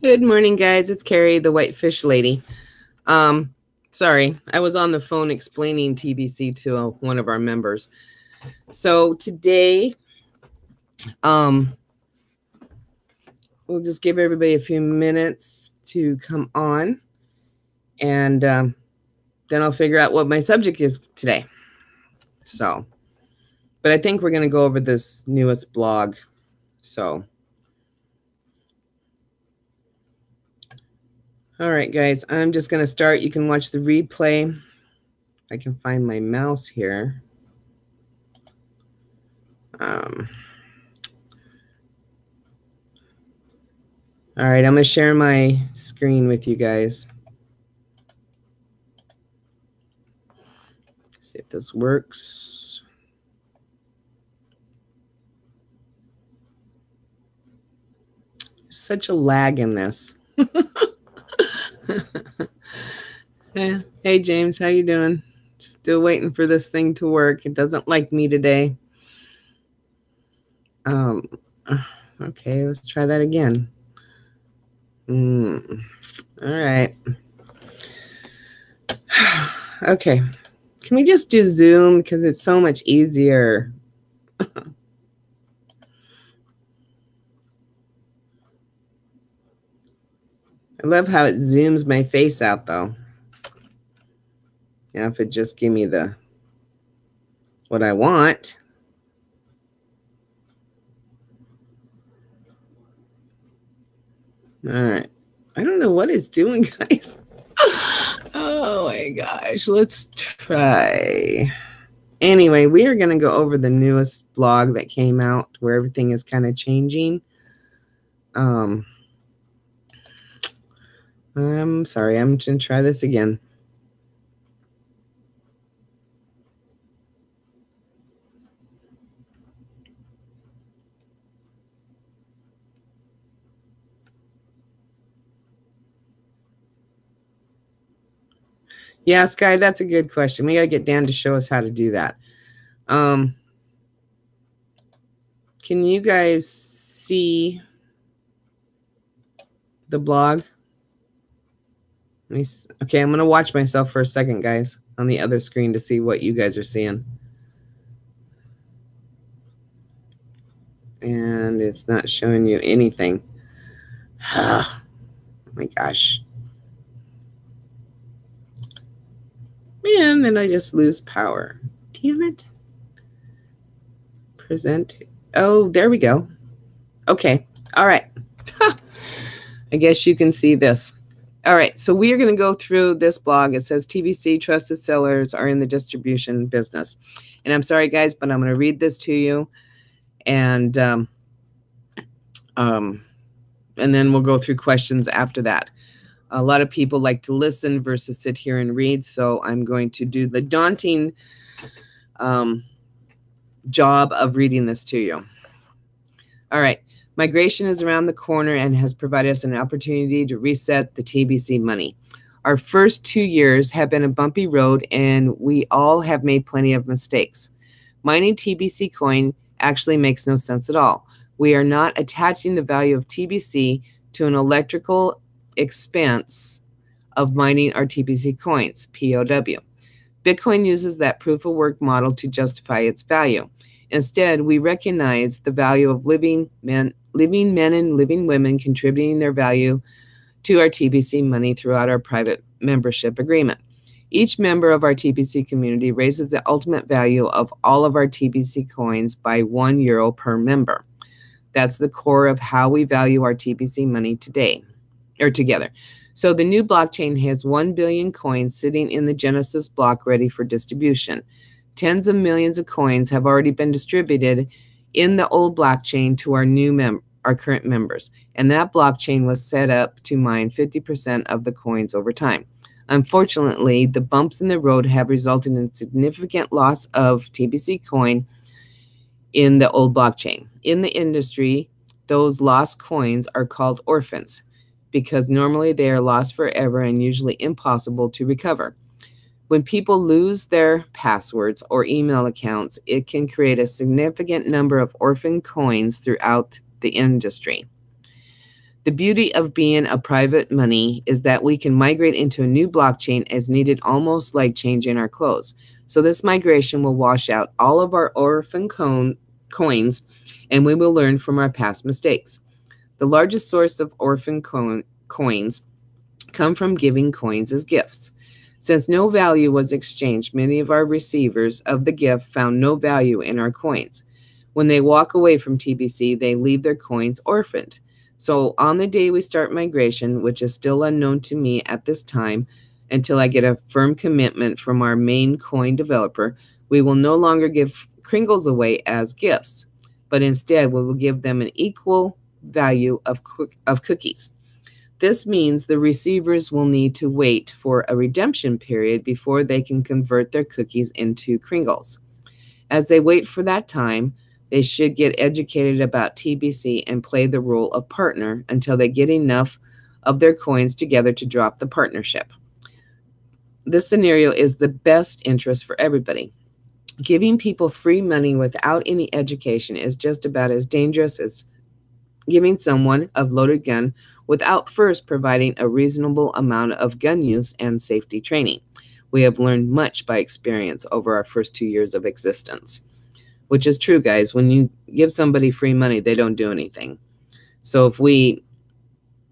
Good morning, guys. It's Carrie, the Whitefish Lady. Sorry, I was on the phone explaining TBC to one of our members. So today, we'll just give everybody a few minutes to come on, and then I'll figure out what my subject is today. So, but I think we're going to go over this newest blog. So, all right, guys, I'm just going to start. You can watch the replay. I can find my mouse here. All right, I'm going to share my screen with you guys. See if this works. Such a lag in this. Yeah. Hey, James, how you doing? Still waiting for this thing to work. It doesn't like me today. Okay, let's try that again. All right. Okay. Can we just do Zoom because it's so much easier? I love how it zooms my face out, though. Now, if it just give me what I want. All right. I don't know what it's doing, guys. Oh my gosh. Let's try. Anyway, we are going to go over the newest blog that came out where everything is kind of changing. I'm sorry. I'm going to try this again. Yeah, Sky, that's a good question. We got to get Dan to show us how to do that. Can you guys see the blog? Okay, I'm going to watch myself for a second, guys, on the other screen to see what you guys are seeing. And it's not showing you anything. Oh my gosh. Man, then I just lose power. Damn it. Present. Oh, there we go. Okay. All right. I guess you can see this. All right. So we are going to go through this blog. It says TBC trusted sellers are in the distribution business. And I'm sorry, guys, but I'm going to read this to you. And then we'll go through questions after that. A lot of people like to listen versus sit here and read. So I'm going to do the daunting job of reading this to you. All right. Migration is around the corner and has provided us an opportunity to reset the TBC money. Our first 2 years have been a bumpy road, and we all have made plenty of mistakes. Mining TBC coin actually makes no sense at all. We are not attaching the value of TBC to an electrical expense of mining our TBC coins, POW. Bitcoin uses that proof of work model to justify its value. Instead, we recognize the value of living men and living women contributing their value to our TBC money throughout our private membership agreement. Each member of our TBC community raises the ultimate value of all of our TBC coins by €1 per member. That's the core of how we value our TBC money today, or together. So the new blockchain has 1 billion coins sitting in the Genesis block ready for distribution. Tens of millions of coins have already been distributed in the old blockchain to our current members, and that blockchain was set up to mine 50% of the coins over time. Unfortunately, the bumps in the road have resulted in significant loss of TBC coin in the old blockchain. In the industry, those lost coins are called orphans because normally they are lost forever and usually impossible to recover. When people lose their passwords or email accounts, it can create a significant number of orphan coins throughout the industry. The beauty of being a private money is that we can migrate into a new blockchain as needed, almost like changing our clothes. So this migration will wash out all of our orphan coins, and we will learn from our past mistakes. The largest source of orphan coins come from giving coins as gifts. Since no value was exchanged, many of our receivers of the gift found no value in our coins. When they walk away from TBC, they leave their coins orphaned. So on the day we start migration, which is still unknown to me at this time until I get a firm commitment from our main coin developer, we will no longer give Kringles away as gifts, but instead we will give them an equal value of cookies. This means the receivers will need to wait for a redemption period before they can convert their cookies into Kringles. As they wait for that time, they should get educated about TBC and play the role of partner until they get enough of their coins together to drop the partnership. This scenario is the best interest for everybody. Giving people free money without any education is just about as dangerous as giving someone a loaded gun without first providing a reasonable amount of gun use and safety training. We have learned much by experience over our first 2 years of existence, which is true, guys. When you give somebody free money, they don't do anything. So if we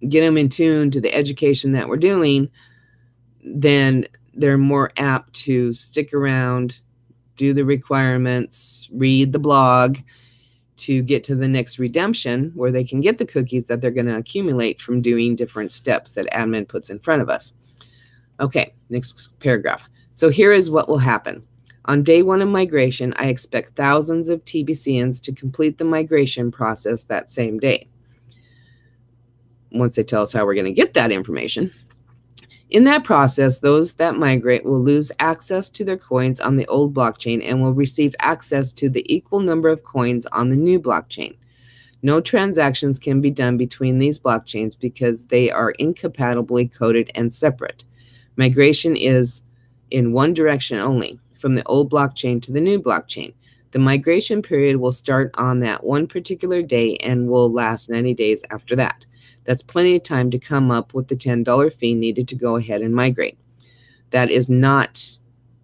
get them in tune to the education that we're doing, then they're more apt to stick around, do the requirements, read the blog, to get to the next redemption where they can get the cookies that they're going to accumulate from doing different steps that admin puts in front of us. Okay, next paragraph. So here is what will happen. On day one of migration, I expect thousands of TBCians to complete the migration process that same day. Once they tell us how we're going to get that information. In that process, those that migrate will lose access to their coins on the old blockchain and will receive access to the equal number of coins on the new blockchain. No transactions can be done between these blockchains because they are incompatibly coded and separate. Migration is in one direction only, from the old blockchain to the new blockchain. The migration period will start on that one particular day and will last 90 days after that. That's plenty of time to come up with the $10 fee needed to go ahead and migrate. That is not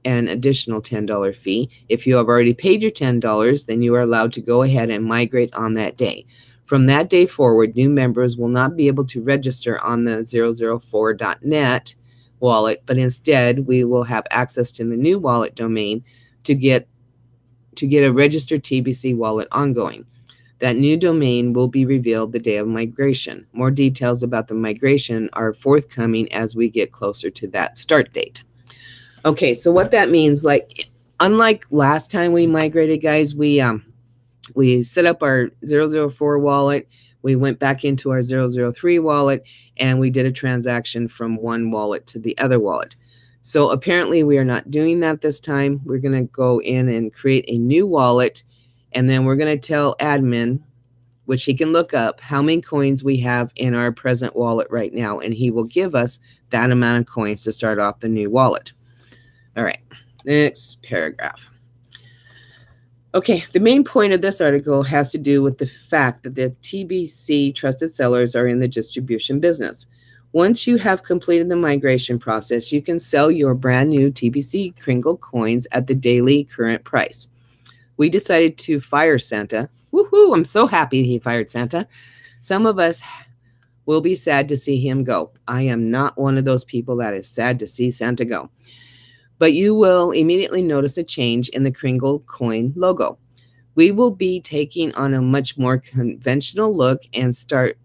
an additional $10 fee. If you have already paid your $10, then you are allowed to go ahead and migrate on that day. From that day forward, new members will not be able to register on the 004.net wallet, but instead we will have access to the new wallet domain to get a registered TBC wallet ongoing. That new domain will be revealed the day of migration. More details about the migration are forthcoming as we get closer to that start date. Okay, so what that means, like, unlike last time we migrated, guys, we set up our 004 wallet, we went back into our 003 wallet, and we did a transaction from one wallet to the other wallet. So apparently we are not doing that this time. We're going to go in and create a new wallet, and then we're going to tell admin, which he can look up, how many coins we have in our present wallet right now, and he will give us that amount of coins to start off the new wallet. All right, next paragraph. Okay, the main point of this article has to do with the fact that the TBC trusted sellers are in the distribution business. Once you have completed the migration process, you can sell your brand new TBC Kringle coins at the daily current price. We decided to fire Santa. Woohoo! I'm so happy he fired Santa. Some of us will be sad to see him go. I am not one of those people that is sad to see Santa go. But you will immediately notice a change in the Kringle coin logo. We will be taking on a much more conventional look and starting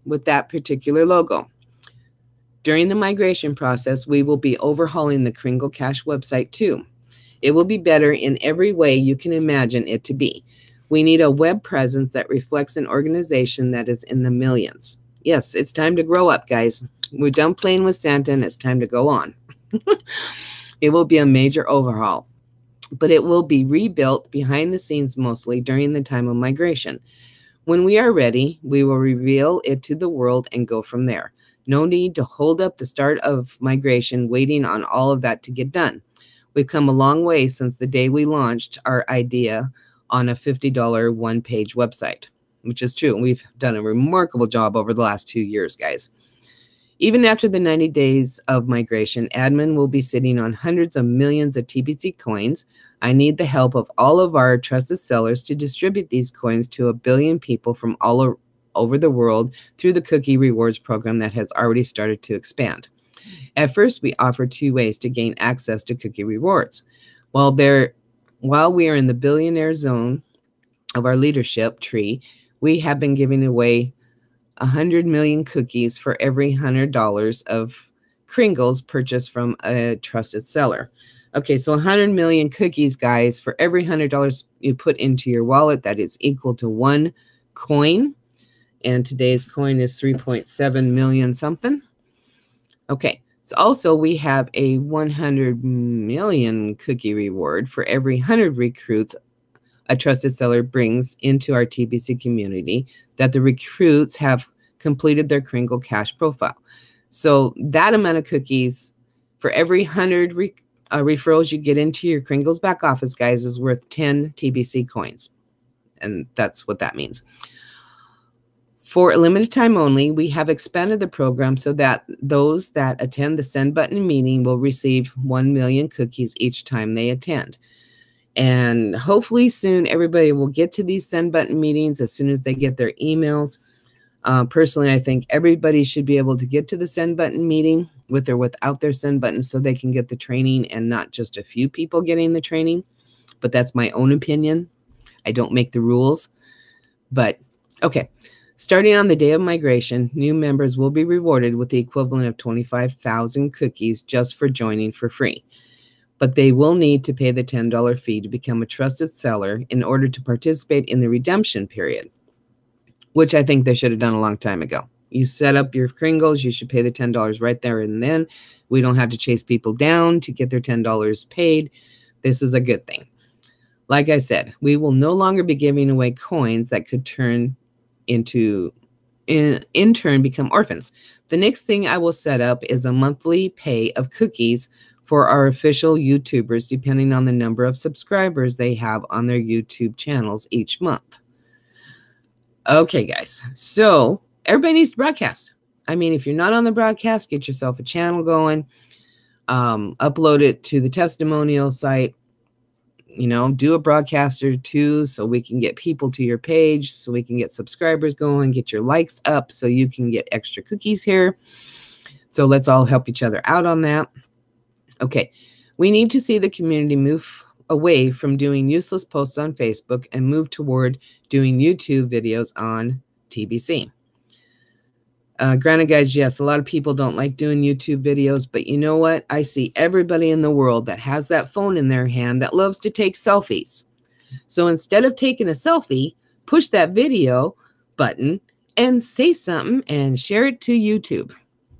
with that particular logo. During the migration process, we will be overhauling the Kringle Cash website too. It will be better in every way you can imagine it to be. We need a web presence that reflects an organization that is in the millions. Yes, it's time to grow up, guys. We're done playing with Santa and it's time to go on. It will be a major overhaul, but it will be rebuilt behind the scenes mostly during the time of migration. When we are ready, we will reveal it to the world and go from there. No need to hold up the start of migration waiting on all of that to get done. We've come a long way since the day we launched our idea on a $50 one-page website. which is true. We've done a remarkable job over the last 2 years, guys. Even after the 90 days of migration, admin will be sitting on hundreds of millions of TBC coins. I need the help of all of our trusted sellers to distribute these coins to 1 billion people from all over the world through the Cookie Rewards program that has already started to expand. At first, we offer 2 ways to gain access to Cookie Rewards. While we are in the billionaire zone of our leadership tree, we have been giving away 100 million cookies for every $100 of Kringles purchased from a trusted seller. Okay, so 100 million cookies, guys, for every $100 you put into your wallet, that is equal to 1 coin. And today's coin is 3.7 million something. Okay, so also we have a 100 million cookie reward for every 100 recruits a trusted seller brings into our TBC community that the recruits have completed their Kringle cash profile. So that amount of cookies for every 100 referrals you get into your Kringles back office, guys, is worth 10 TBC coins. And that's what that means. For a limited time only, we have expanded the program so that those that attend the Send Button meeting will receive 1 million cookies each time they attend. And hopefully soon everybody will get to these Send Button meetings as soon as they get their emails. Personally, I think everybody should be able to get to the Send Button meeting with or without their Send Button so they can get the training and not just a few people getting the training. But that's my own opinion. I don't make the rules. But okay, starting on the day of migration, new members will be rewarded with the equivalent of 25,000 cookies just for joining for free. But they will need to pay the $10 fee to become a trusted seller in order to participate in the redemption period, which I think they should have done a long time ago. You set up your Kringles, you should pay the $10 right there and then. We don't have to chase people down to get their $10 paid. This is a good thing. Like I said, we will no longer be giving away coins that could turn into, in turn, become orphans. The next thing I will set up is a monthly pay of cookies for our official YouTubers, depending on the number of subscribers they have on their YouTube channels each month. Okay, guys, so everybody needs to broadcast. I mean, if you're not on the broadcast, get yourself a channel going, upload it to the testimonial site, do a broadcast or 2 so we can get people to your page, so we can get subscribers going, get your likes up so you can get extra cookies here. So let's all help each other out on that. Okay, we need to see the community move away from doing useless posts on Facebook and move toward doing YouTube videos on TBC. Granted, guys, yes, a lot of people don't like doing YouTube videos, but you know what? I see everybody in the world that has that phone in their hand that loves to take selfies. So instead of taking a selfie, push that video button and say something and share it to YouTube.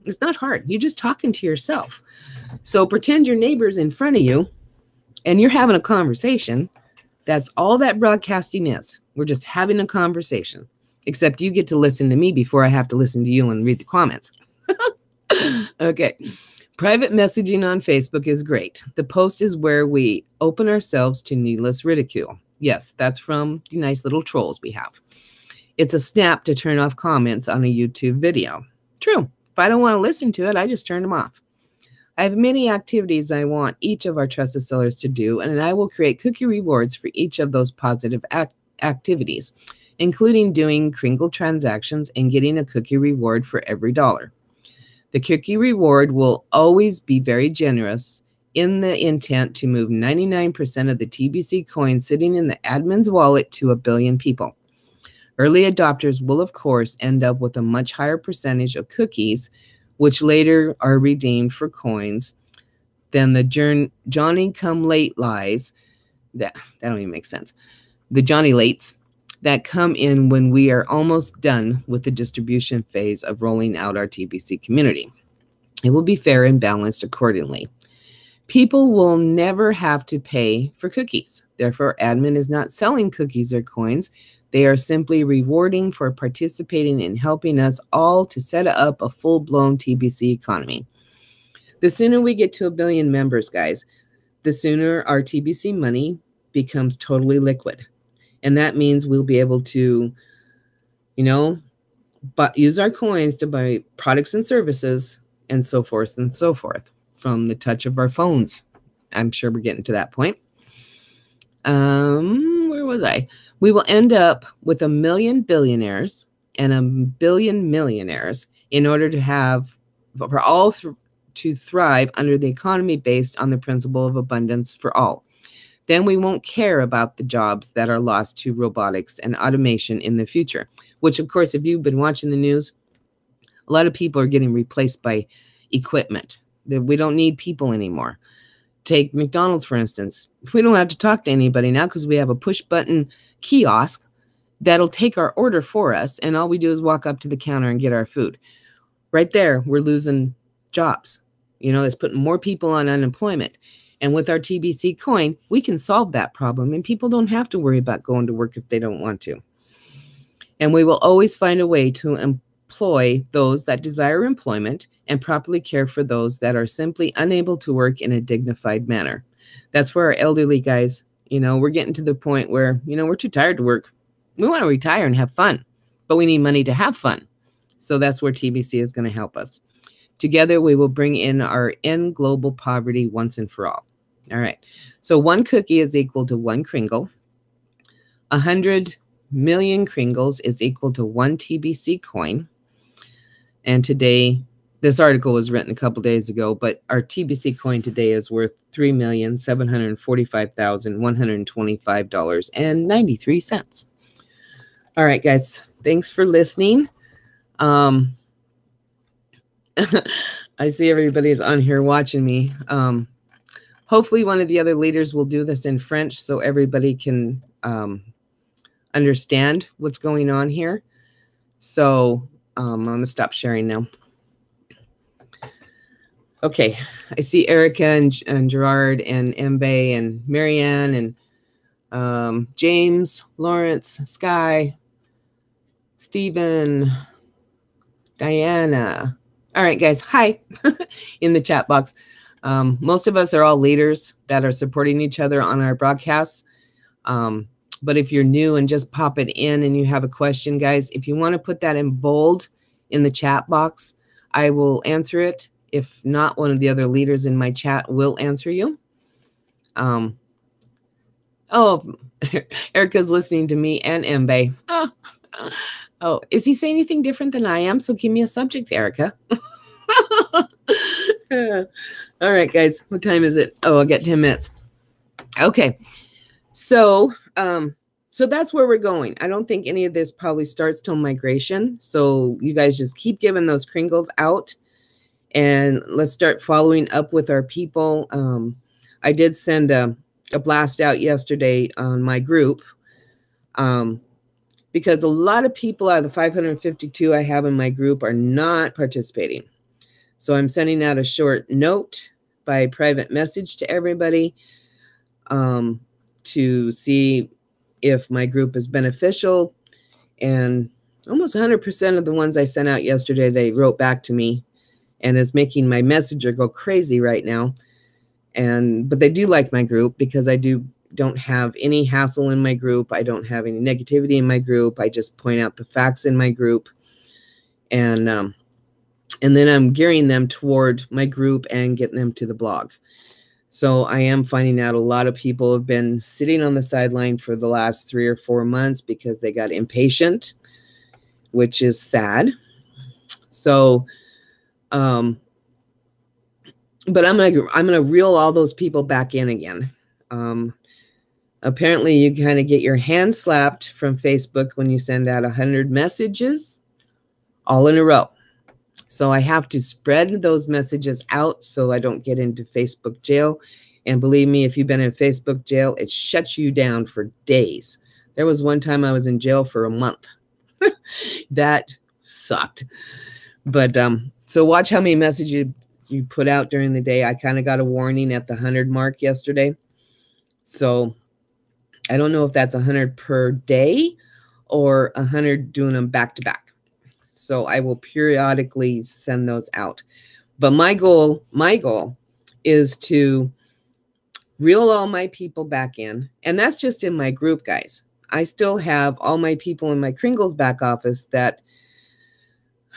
It's not hard. You're just talking to yourself. So pretend your neighbor's in front of you and you're having a conversation. That's all that broadcasting is. We're just having a conversation, except you get to listen to me before I have to listen to you and read the comments. Okay. Private messaging on Facebook is great. The post is where we open ourselves to needless ridicule. Yes, that's from the nice little trolls we have. It's a snap to turn off comments on a YouTube video. True. If I don't want to listen to it, I just turn them off. I have many activities I want each of our trusted sellers to do, and I will create cookie rewards for each of those positive activities, including doing Kringle transactions and getting a cookie reward for every $1. The cookie reward will always be very generous in the intent to move 99% of the TBC coins sitting in the admin's wallet to 1 billion people. Early adopters will, of course, end up with a much higher percentage of cookies, which later are redeemed for coins, than the Johnny-come-late lies. That don't even make sense. The Johnny-lates that come in when we are almost done with the distribution phase of rolling out our TBC community. It will be fair and balanced accordingly. People will never have to pay for cookies. Therefore, admin is not selling cookies or coins. They are simply rewarding for participating in helping us all to set up a full-blown TBC economy. The sooner we get to 1 billion members, guys, the sooner our TBC money becomes totally liquid. And that means we'll be able to you know, but use our coins to buy products and services and so forth and so forth from the touch of our phones. I'm sure we're getting to that point. Where was I? We will end up with 1 million billionaires and 1 billion millionaires in order to have for all to thrive under the economy based on the principle of abundance for all. Then we won't care about the jobs that are lost to robotics and automation in the future, which, of course, if you've been watching the news, a lot of people are getting replaced by equipment. We don't need people anymore. Take McDonald's, for instance. We don't have to talk to anybody now because we have a push-button kiosk that'll take our order for us, and all we do is walk up to the counter and get our food. Right there, we're losing jobs. You know, that's putting more people on unemployment. And with our TBC coin, we can solve that problem, and people don't have to worry about going to work if they don't want to. And we will always find a way to employ those that desire employment and properly care for those that are simply unable to work in a dignified manner. That's where our elderly guys, you know, we're getting to the point where, you know, we're too tired to work. We want to retire and have fun, but we need money to have fun. So that's where TBC is going to help us. Together, we will bring in our end global poverty once and for all. All right. So 1 cookie is equal to 1 Kringle. 100 million Kringles is equal to 1 TBC coin. And today, this article was written a couple days ago, but our TBC coin today is worth $3,745,125.93. All right, guys. Thanks for listening. I see everybody's on here watching me. Hopefully one of the other leaders will do this in French so everybody can understand what's going on here. So I'm going to stop sharing now. Okay, I see Erica and Gerard and Mbe and Marianne and James, Lawrence, Sky, Stephen, Diana. All right, guys, hi in the chat box. Most of us are all leaders that are supporting each other on our broadcasts. But if you're new and just pop it in and you have a question, guys, if you want to put that in bold in the chat box, I will answer it. If not, one of the other leaders in my chat will answer you. Oh, Erica's listening to me and Mbe. Oh, is he saying anything different than I am? So give me a subject, Erica. All right, guys, what time is it? Oh, I'll get 10 minutes. Okay, so that's where we're going. I don't think any of this probably starts till migration. So you guys just keep giving those Kringles out, and let's start following up with our people. I did send a blast out yesterday on my group because a lot of people out of the 552 I have in my group are not participating. So I'm sending out a short note by private message to everybody to see if my group is beneficial. And almost 100% of the ones I sent out yesterday, they wrote back to me, and is making my messenger go crazy right now. But they do like my group because I don't have any hassle in my group. I don't have any negativity in my group. I just point out the facts in my group. And then I'm gearing them toward my group and getting them to the blog. So I am finding out a lot of people have been sitting on the sideline for the last 3 or 4 months because they got impatient, which is sad. So, but I'm gonna reel all those people back in again. Apparently, you kind of get your hand slapped from Facebook when you send out 100 messages all in a row. So I have to spread those messages out so I don't get into Facebook jail. And believe me, if you've been in Facebook jail, it shuts you down for days. There was one time I was in jail for a month. That sucked. But so watch how many messages you put out during the day. I kind of got a warning at the 100 mark yesterday. So I don't know if that's 100 per day or 100 doing them back to back. So I will periodically send those out. But my goal is to reel all my people back in. And that's just in my group, guys. I still have all my people in my Kringles back office that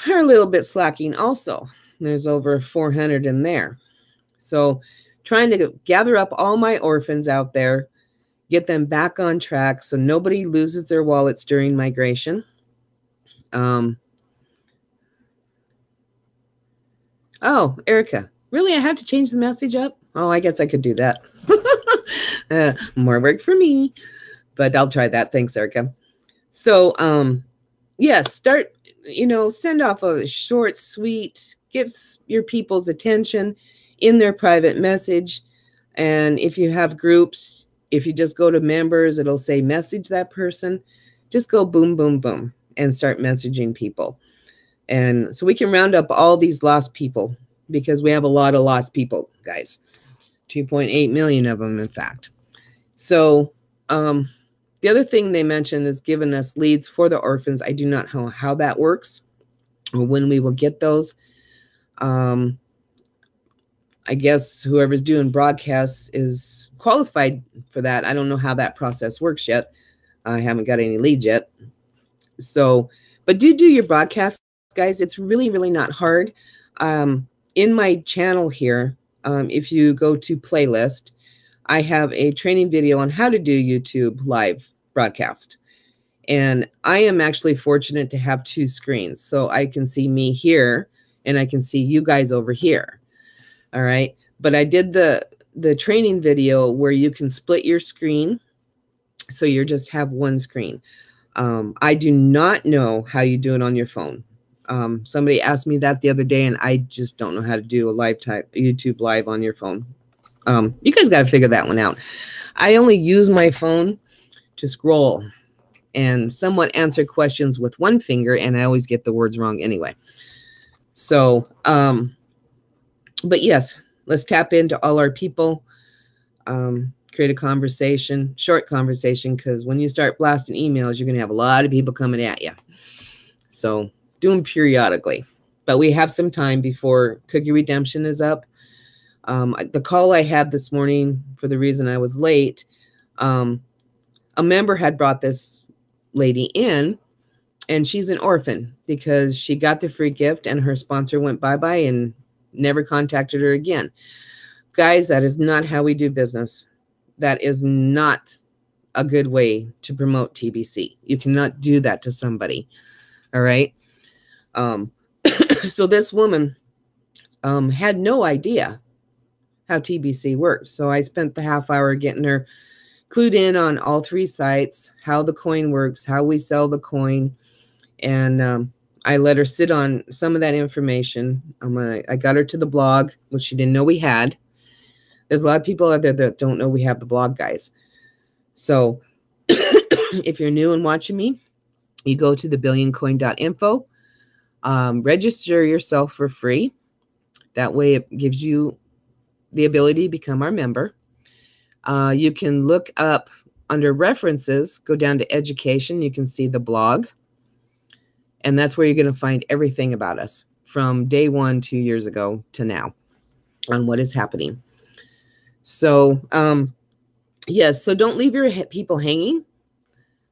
are a little bit slacking also. There's over 400 in there. So trying to gather up all my orphans out there, get them back on track so nobody loses their wallets during migration. Oh, Erica, really? I have to change the message up? Oh, I guess I could do that. More work for me, but I'll try that. Thanks, Erica. So, yes, start, send off a short, sweet, gives your people's attention in their private message. And if you have groups, if you just go to members, it'll say message that person. Just go boom, boom, boom, and start messaging people. And so we can round up all these lost people, because we have a lot of lost people, guys. 2.8 million of them, in fact. So the other thing they mentioned is giving us leads for the orphans. I do not know how that works or when we will get those. I guess whoever's doing broadcasts is qualified for that. I don't know how that process works yet. I haven't got any leads yet. So, but do your broadcasts, guys. It's really, really not hard. In my channel here, if you go to playlist, I have a training video on how to do YouTube live broadcast. And I am actually fortunate to have two screens. So I can see me here and I can see you guys over here. All right. But I did the training video where you can split your screen. So you just have one screen. I do not know how you do it on your phone. Somebody asked me that the other day, and I just don't know how to do a live type YouTube live on your phone. You guys got to figure that one out. I only use my phone to scroll and somewhat answer questions with one finger, and I always get the words wrong anyway. So, but yes, let's tap into all our people, create a conversation, short conversation, because when you start blasting emails, you're going to have a lot of people coming at you. So do them periodically. But we have some time before cookie redemption is up. The call I had this morning, for the reason I was late, a member had brought this lady in, and she's an orphan because she got the free gift and her sponsor went bye-bye and never contacted her again. Guys, that is not how we do business. That is not a good way to promote TBC. You cannot do that to somebody. All right. So this woman had no idea how TBC works. So I spent the half hour getting her clued in on all three sites, how the coin works, how we sell the coin. And I let her sit on some of that information. I got her to the blog, which she didn't know we had. There's a lot of people out there that don't know we have the blog, guys. So if you're new and watching me, you go to thebillioncoin.info, register yourself for free. That way it gives you the ability to become our member. You can look up under references, go down to education. You can see the blog. And that's where you're going to find everything about us from day one, 2 years ago to now on what is happening. So, yes, so don't leave your people hanging.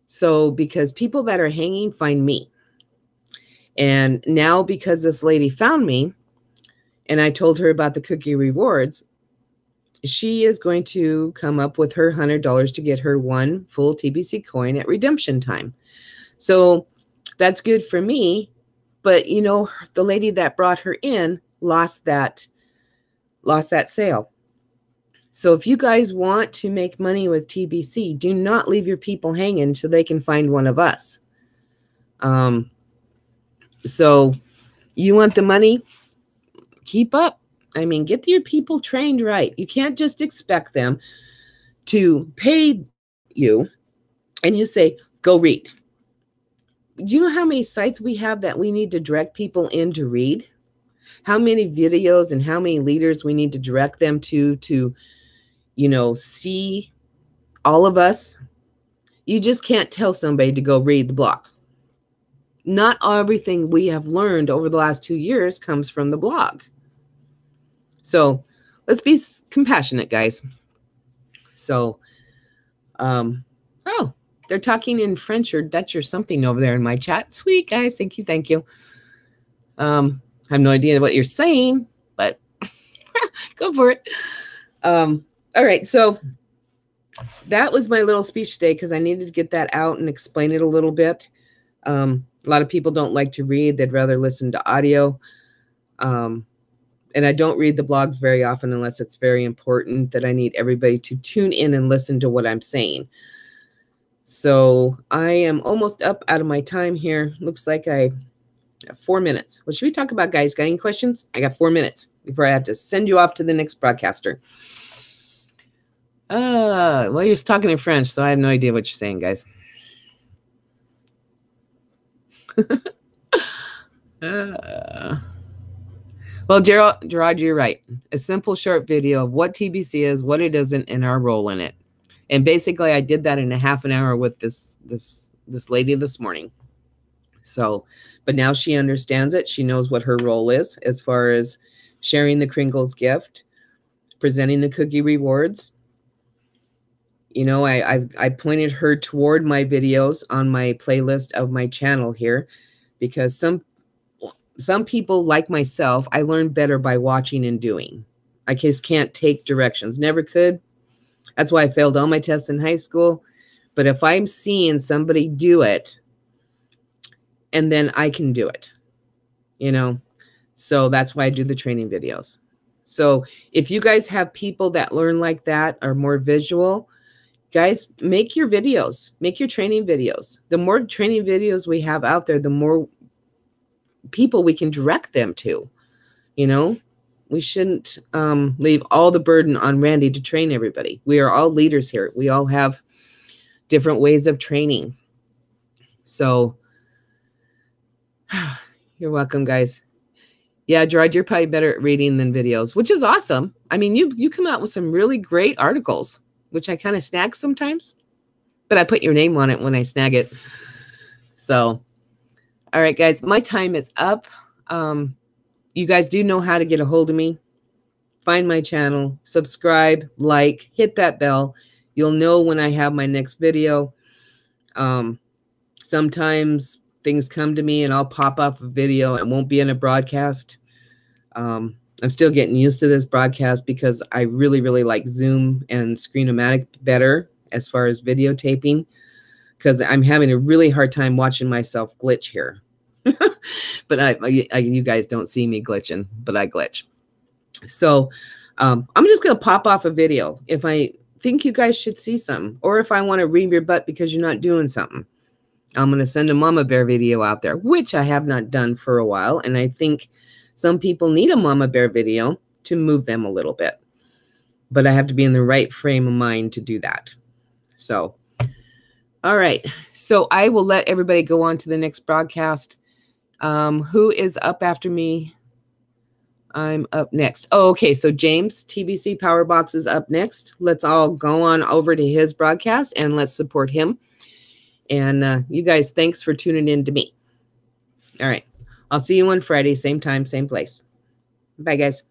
So, because people that are hanging find me. And now because this lady found me and I told her about the cookie rewards, she is going to come up with her $100 to get her one full TBC coin at redemption time. So that's good for me. But, you know, the lady that brought her in lost that sale. So if you guys want to make money with TBC, do not leave your people hanging so they can find one of us. So you want the money? Keep up. I mean, get your people trained right. You can't just expect them to pay you and you say, go read. Do you know how many sites we have that we need to direct people in to read? How many videos and how many leaders we need to direct them to, you know, see all of us? You just can't tell somebody to go read the blog. Not everything we have learned over the last 2 years comes from the blog. So let's be compassionate, guys. So, oh, they're talking in French or Dutch or something over there in my chat. Sweet, guys. Thank you. Thank you. I have no idea what you're saying, but go for it. All right. So that was my little speech today because I needed to get that out and explain it a little bit. A lot of people don't like to read. They'd rather listen to audio. And I don't read the blogs very often unless it's very important that I need everybody to tune in and listen to what I'm saying. So I am almost up out of my time here. Looks like I have 4 minutes. What should we talk about, guys? Got any questions? I got 4 minutes before I have to send you off to the next broadcaster. Well, you're talking in French, so I have no idea what you're saying, guys. Well, Gerard, you're right. A simple, short video of what TBC is, what it isn't, and our role in it. And basically, I did that in a half an hour with this lady this morning. So, but now she understands it. She knows what her role is as far as sharing the Kringles gift, presenting the cookie rewards. You know, I pointed her toward my videos on my playlist of my channel here because some people like myself, I learn better by watching and doing. I just can't take directions. Never could. That's why I failed all my tests in high school. But if I'm seeing somebody do it, and then I can do it, you know? So that's why I do the training videos. So if you guys have people that learn like that, are more visual, guys, make your videos, make your training videos. The more training videos we have out there, the more people we can direct them to, you know? We shouldn't leave all the burden on Randy to train everybody. We are all leaders here. We all have different ways of training. So you're welcome, guys. Yeah, Gerard, you're probably better at reading than videos, which is awesome. I mean, you come out with some really great articles, which I kind of snag sometimes, but I put your name on it when I snag it. So, all right, guys, my time is up. You guys do know how to get a hold of me. Find my channel, subscribe, like, hit that bell. You'll know when I have my next video. Sometimes things come to me and I'll pop up a video. It won't be in a broadcast. I'm still getting used to this broadcast because I really, really like Zoom and Screen-O-Matic better as far as videotaping because I'm having a really hard time watching myself glitch here. But you guys don't see me glitching, but I glitch. So I'm just going to pop off a video if I think you guys should see something, or if I want to ream your butt because you're not doing something. I'm going to send a mama bear video out there, which I have not done for a while. And I think some people need a mama bear video to move them a little bit. But I have to be in the right frame of mind to do that. So, all right. So I will let everybody go on to the next broadcast. Who is up after me? I'm up next. Oh, okay. So James, TBC Powerbox is up next. Let's all go on over to his broadcast and let's support him. And you guys, thanks for tuning in to me. All right. I'll see you on Friday, same time, same place. Bye, guys.